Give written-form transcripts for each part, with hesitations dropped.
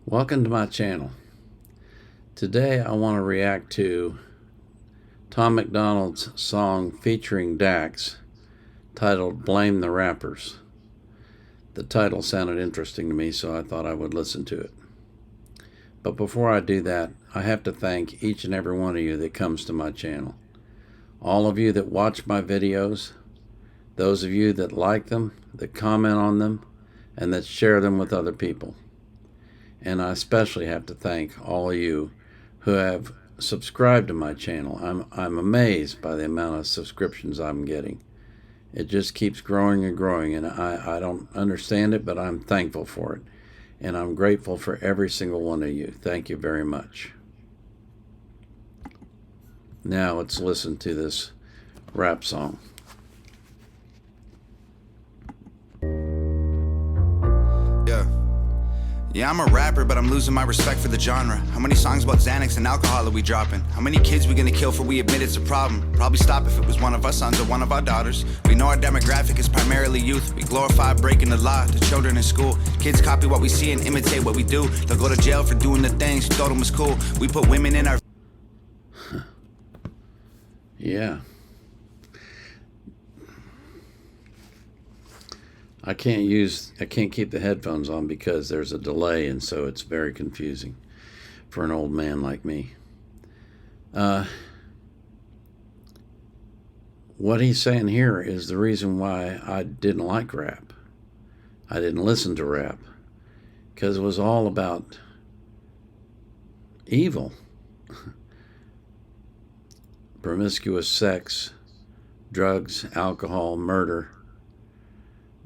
Welcome to my channel. Today I want to react to Tom MacDonald's song featuring DAX titled Blame the Rappers. The title sounded interesting to me, so I thought I would listen to it. But before I do that, I have to thank each and every one of you that comes to my channel. All of you that watch my videos, those of you that like them, that comment on them, and that share them with other people. And I especially have to thank all of you who have subscribed to my channel. I'm amazed by the amount of subscriptions I'm getting. It just keeps growing and growing, and I don't understand it, but I'm thankful for it. And I'm grateful for every single one of you. Thank you very much. Now let's listen to this rap song. Yeah, I'm a rapper, but I'm losing my respect for the genre. How many songs about Xanax and alcohol are we dropping? How many kids we gonna kill for we admit it's a problem? Probably stop if it was one of our sons or one of our daughters. We know our demographic is primarily youth. We glorify breaking the law to children in school. Kids copy what we see and imitate what we do. They'll go to jail for doing the things you thought them was cool. We put women in our... Yeah. I can't keep the headphones on because there's a delay, and so it's very confusing for an old man like me. What he's saying here is the reason why I didn't like rap. I didn't listen to rap because it was all about evil. Promiscuous sex, drugs, alcohol, murder,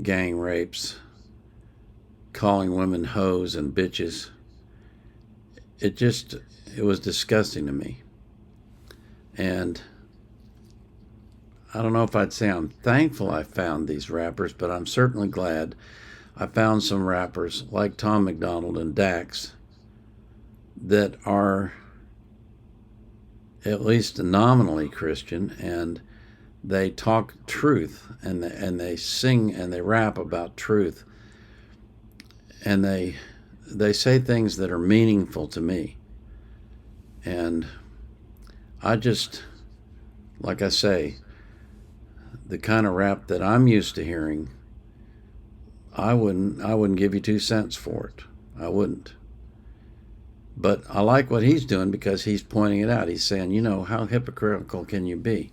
gang rapes, calling women hoes and bitches. It was disgusting to me. And I don't know if I'd say I'm thankful I found these rappers, but I'm certainly glad I found some rappers like Tom MacDonald and DAX that are at least nominally Christian, and they talk truth, and they sing and they rap about truth, and they say things that are meaningful to me. And I just, like I say, the kind of rap that I'm used to hearing, I wouldn't give you 2 cents for it. I wouldn't. But I like what he's doing because he's pointing it out. He's saying, you know, how hypocritical can you be?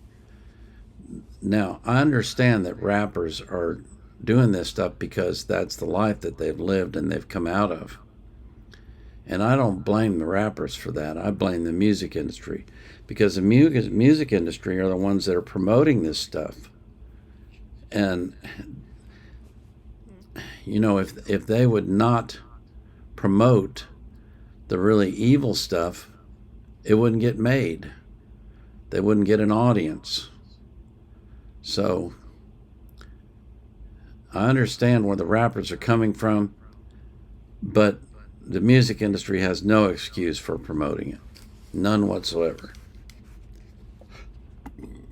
Now, I understand that rappers are doing this stuff because that's the life that they've lived and they've come out of. And I don't blame the rappers for that. I blame the music industry, because the music industry are the ones that are promoting this stuff. And, you know, if they would not promote the really evil stuff, it wouldn't get made. They wouldn't get an audience. So I understand where the rappers are coming from, but the music industry has no excuse for promoting it. None whatsoever.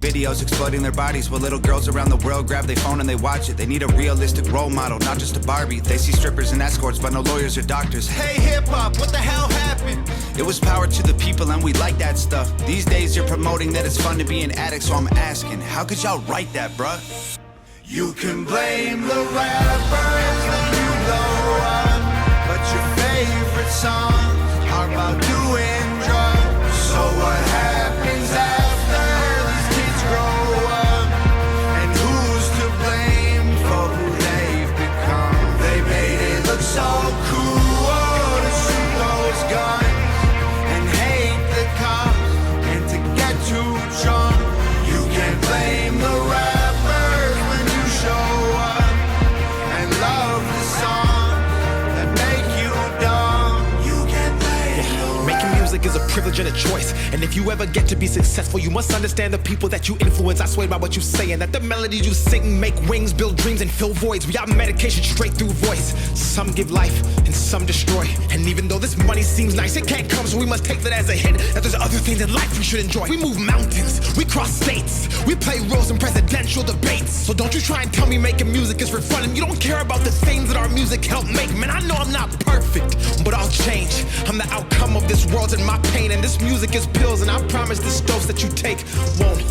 Videos exploiting their bodies while little girls around the world grab their phone and they watch it. They need a realistic role model, not just a Barbie. They see strippers and escorts, but no lawyers or doctors. Hey, hip-hop, what the hell happened? It was power to the people, and we like that stuff. These days you're promoting that it's fun to be an addict, so I'm asking, how could y'all write that, bruh? You can blame the rappers when you blow up, but your favorite songs are about doing drugs. So what happens after these kids grow up? And who's to blame for who they've become? They made it look so cool to shoot those guns and hate the cops and to get too drunk. You can't blame the rappers when you show up and love the song that make you dumb. You can't blame the rappers. Making music privilege and a choice. And if you ever get to be successful, you must understand the people that you influence. I swear by what you say, and that the melodies you sing make wings, build dreams, and fill voids. We got medication straight through voice. Some give life, and some destroy. And even though this money seems nice, it can't come, so we must take that as a hint that there's other things in life we should enjoy. We move mountains, we cross states, we play roles in presidential debates. So don't you try and tell me making music is for fun and you don't care about the things that our music helped make. Man, I know I'm not perfect, but I'll change. I'm the outcome of this world and my pain, and this music is pills, and I promise this dose that you take won't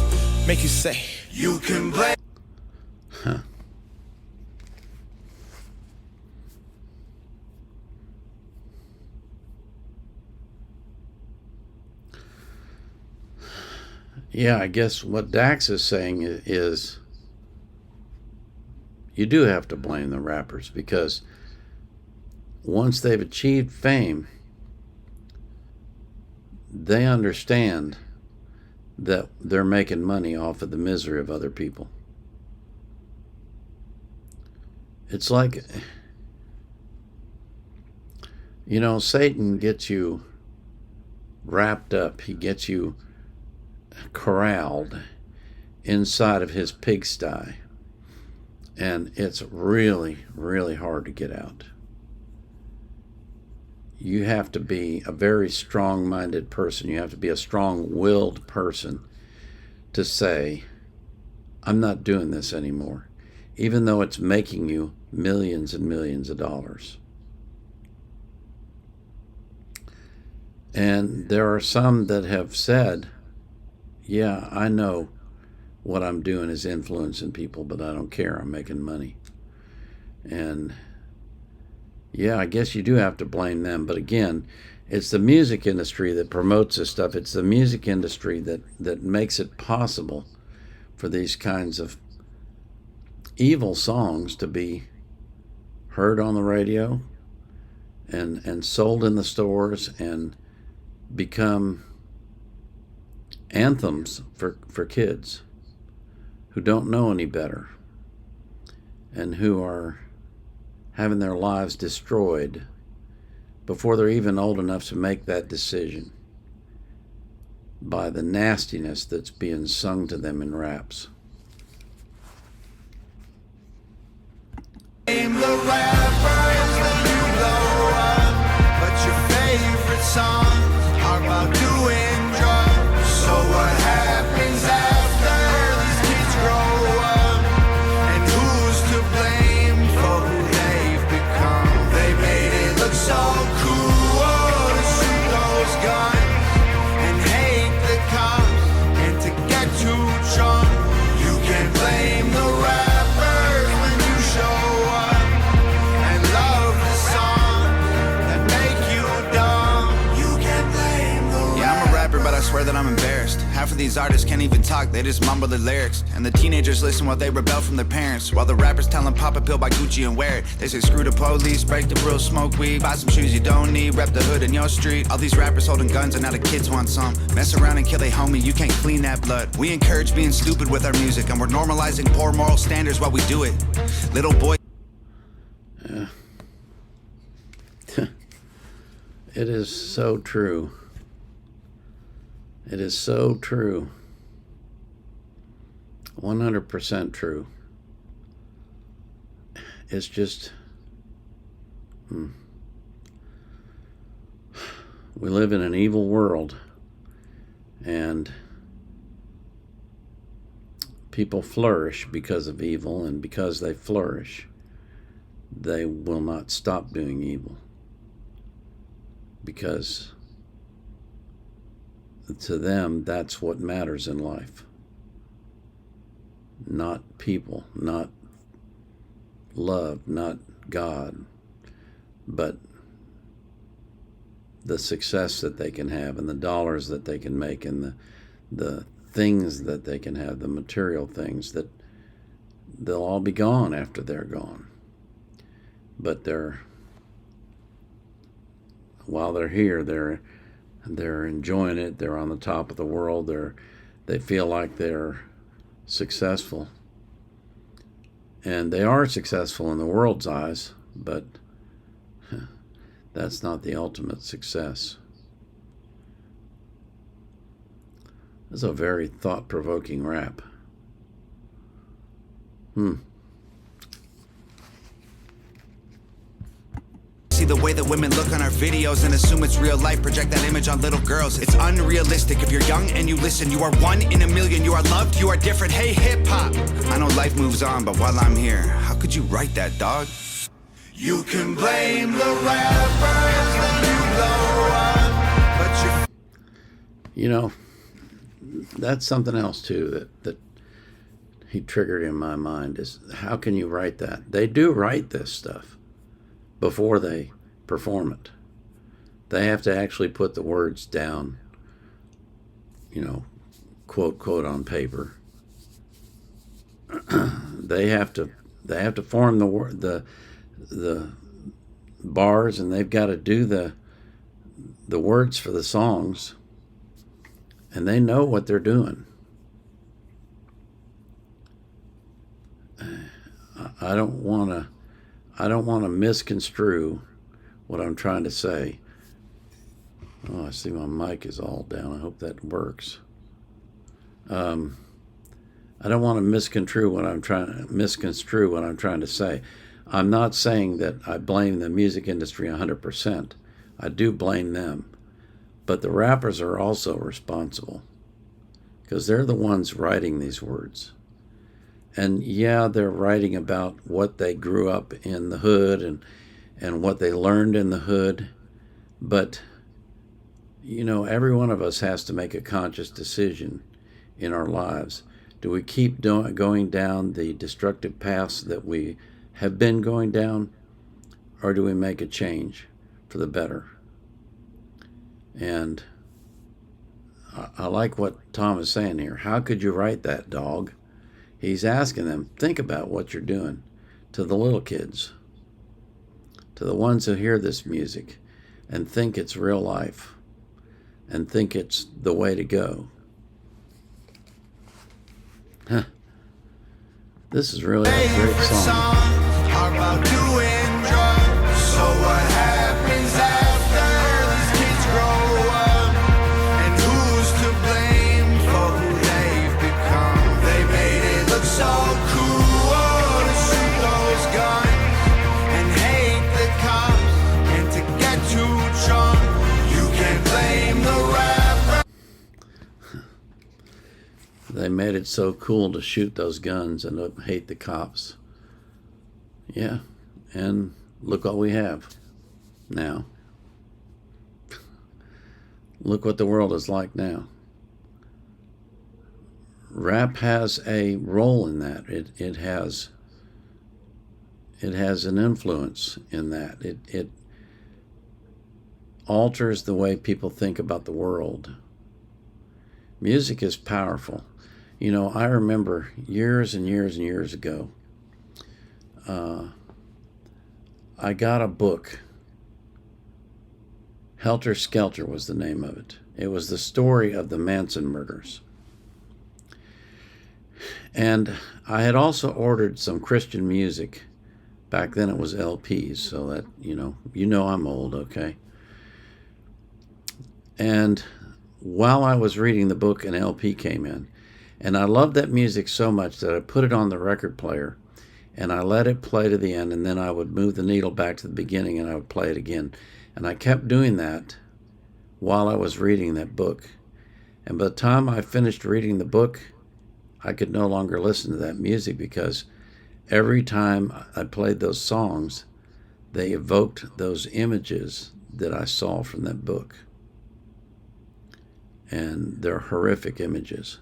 make you say you can blame. Huh. Yeah, I guess what DAX is saying is you do have to blame the rappers, because once they've achieved fame, they understand that they're making money off of the misery of other people. It's like, you know, Satan gets you wrapped up. He gets you corralled inside of his pigsty. And it's really, really hard to get out. You have to be a very strong-minded person. You have to be a strong-willed person to say, I'm not doing this anymore, even though it's making you millions and millions of dollars. And there are some that have said, yeah, I know what I'm doing is influencing people, but I don't care. I'm making money. And yeah, I guess you do have to blame them. But again, it's the music industry that promotes this stuff. It's the music industry that makes it possible for these kinds of evil songs to be heard on the radio and sold in the stores and become anthems for kids who don't know any better and who are having their lives destroyed before they're even old enough to make that decision by the nastiness that's being sung to them in raps. Name the rappers that you blow up, but your favorite songs are about doing drugs. So what happens after these kids grow up? And who's to blame for who they've become? They made it look so cool to shoot those guns and hate the cops and to get too drunk. You can blame the rappers when you show up and love the songs that make you dumb. You can blame the rappers. Yeah, I'm a rapper, but I swear that I'm embarrassed. Half of these artists can't even talk, they just mumble their lyrics. And the teenagers listen while they rebel from their parents, while the rappers tell them pop a pill, buy Gucci and wear it. They say screw the police, break the rules, smoke weed, buy some shoes you don't need, rep the hood in your street. All these rappers holding guns and now the kids want some. Mess around and kill a homie, you can't clean that blood. We encourage being stupid with our music, and we're normalizing poor moral standards while we do it. Little boy. Yeah. It is so true. It is so true. 100% true. It's just, we live in an evil world, and people flourish because of evil, and because they flourish, they will not stop doing evil, because to them, that's what matters in life. Not people, not love, not God, but the success that they can have and the dollars that they can make and the things that they can have, the material things that they'll all be gone after they're gone. But while they're here, they're enjoying it. They're on the top of the world. They feel like they're successful, and they are successful in the world's eyes, but that's not the ultimate success. This is a very thought-provoking rap. See the way that women look on our videos and assume it's real life, project that image on little girls. It's unrealistic. If you're young and you listen, you are one in a million. You are loved, you are different. Hey, hip-hop. I know life moves on, but while I'm here, how could you write that, dog? You can blame the rappers when you blow up, but You know, that's something else too that he triggered in my mind is, how can you write that? They do write this stuff before they perform it. They have to actually put the words down, quote on paper. they have to form the bars, and they've got to do the words for the songs, and they know what they're doing. I don't want to misconstrue what I'm trying to say. Oh, I see my mic is all down. I hope that works. I don't want to misconstrue what I'm trying to say. I'm not saying that I blame the music industry 100%. I do blame them. But the rappers are also responsible, because they're the ones writing these words. And yeah, they're writing about what they grew up in the hood and what they learned in the hood. But, every one of us has to make a conscious decision in our lives. Do we keep going down the destructive paths that we have been going down, or do we make a change for the better? And I like what Tom is saying here. How could you write that, dog? He's asking them, think about what you're doing to the little kids, to the ones who hear this music and think it's real life and think it's the way to go. Huh. This is really a great song. How about doing drugs? So what happens after these kids grow up? And who's to blame for who they've become? They made it look so cool to shoot those guns and hate the cops and to get too drunk. You can't blame the rapper. They made it so cool to shoot those guns and hate the cops. Yeah, and look what we have now. Look what the world is like now. Rap has a role in that. It has an influence in that. It alters the way people think about the world. Music is powerful. I remember years and years and years ago, I got a book. Helter Skelter was the name of it. It was the story of the Manson murders. And I had also ordered some Christian music. Back then it was LPs, so that, I'm old, okay? And while I was reading the book, an LP came in. And I loved that music so much that I put it on the record player and I let it play to the end, and then I would move the needle back to the beginning and I would play it again. And I kept doing that while I was reading that book. And by the time I finished reading the book, I could no longer listen to that music, because every time I played those songs, they evoked those images that I saw from that book. And they're horrific images.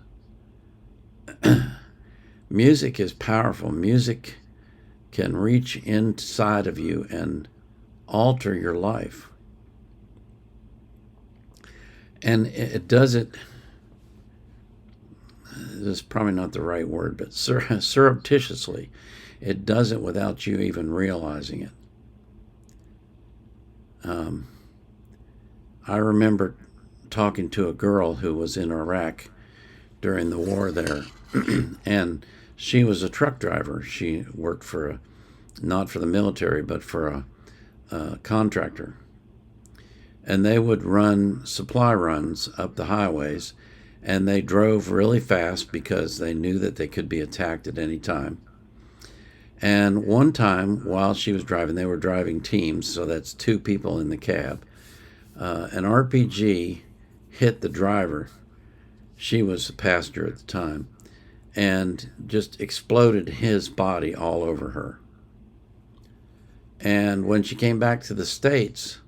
Music is powerful. Music can reach inside of you and alter your life. And it does it, this is probably not the right word, but surreptitiously. It does it without you even realizing it. I remember talking to a girl who was in Iraq during the war there, and she was a truck driver. She worked for not for the military, but for a contractor. And they would run supply runs up the highways, And they drove really fast because they knew that they could be attacked at any time. And one time while she was driving, they were driving teams, so that's 2 people in the cab. An RPG hit the driver. She was a passenger at the time, and just exploded his body all over her. And when she came back to the States,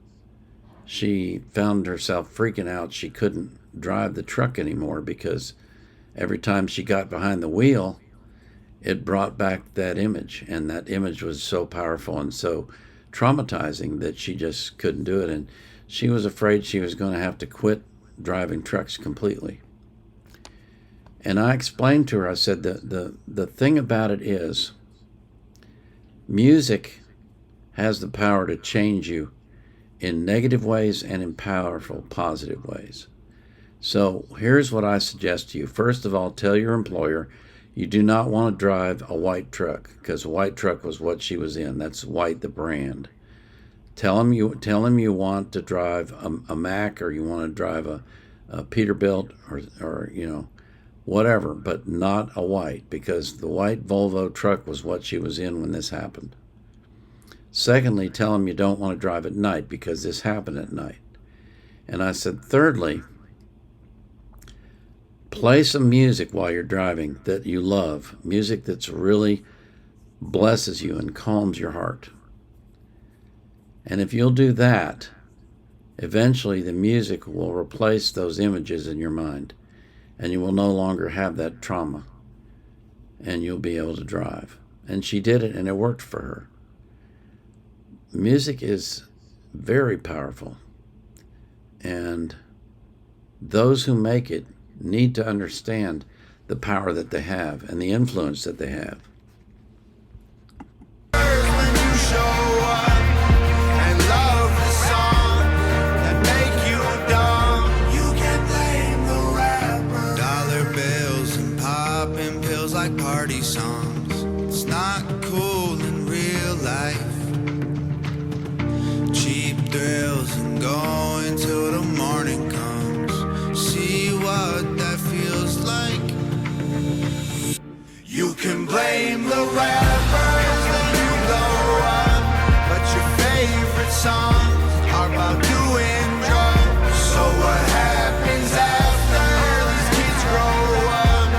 she found herself freaking out. She couldn't drive the truck anymore because every time she got behind the wheel, it brought back that image, and that image was so powerful and so traumatizing that she just couldn't do it, and she was afraid she was going to have to quit driving trucks completely. And I explained to her, I said, the thing about it is, music has the power to change you in negative ways and in powerful, positive ways. So here's what I suggest to you. First of all, tell your employer you do not want to drive a white truck, because a white truck was what she was in. That's white, the brand. Tell him you want to drive a Mac, or you want to drive a Peterbilt, or whatever, but not a white, because the white Volvo truck was what she was in when this happened. Secondly, tell him you don't want to drive at night, because this happened at night. And I said, thirdly, play some music while you're driving that you love, music that's really blesses you and calms your heart. And if you'll do that, eventually the music will replace those images in your mind, and you will no longer have that trauma, and you'll be able to drive. And she did it, and it worked for her. Music is very powerful, and those who make it need to understand the power that they have and the influence that they have. Party songs, it's not cool in real life. Cheap thrills and going till the morning comes. See what that feels like. You can blame the rappers when you blow up, but your favorite songs are about doing drugs. So what happens after these kids grow up?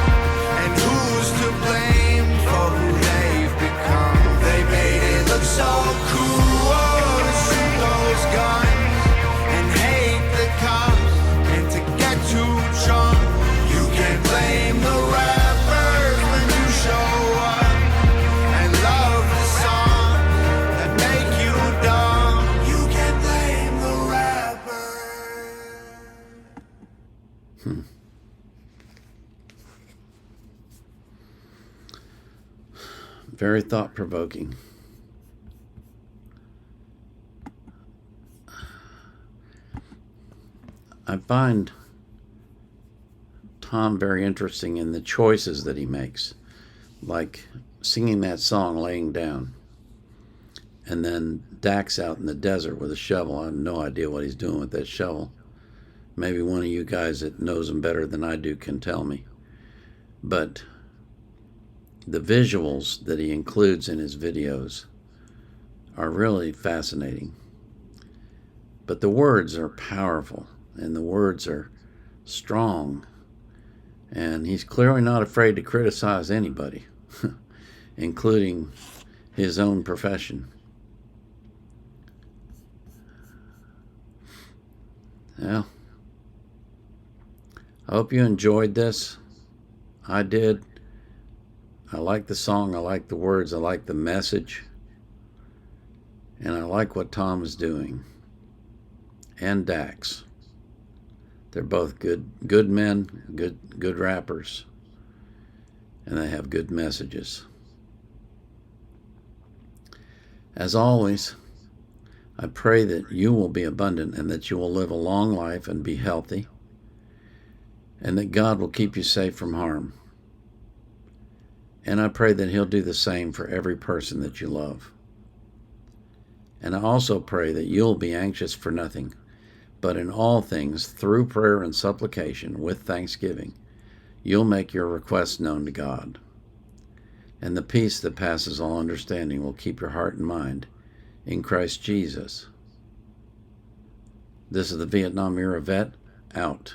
And who's to blame for who they've become? They made it look so cool to shoot those guns and hate the cops and to get too drunk. You can blame the rappers when you show up and love the song that make you dumb. You can blame the rappers. Very thought-provoking. I find Tom very interesting in the choices that he makes, like singing that song, Laying Down, and then DAX out in the desert with a shovel. I have no idea what he's doing with that shovel. Maybe one of you guys that knows him better than I do can tell me. But the visuals that he includes in his videos are really fascinating. But the words are powerful, and the words are strong, and he's clearly not afraid to criticize anybody, including his own profession. Well, I hope you enjoyed this. I did. I like the song, I like the words, I like the message, and I like what Tom is doing. And DAX. They're both good men, good rappers, and they have good messages. As always, I pray that you will be abundant and that you will live a long life and be healthy, and that God will keep you safe from harm. And I pray that He'll do the same for every person that you love. And I also pray that you'll be anxious for nothing, But in all things, through prayer and supplication, with thanksgiving, you'll make your requests known to God. And the peace that passes all understanding will keep your heart and mind in Christ Jesus. This is the Vietnam era vet, out.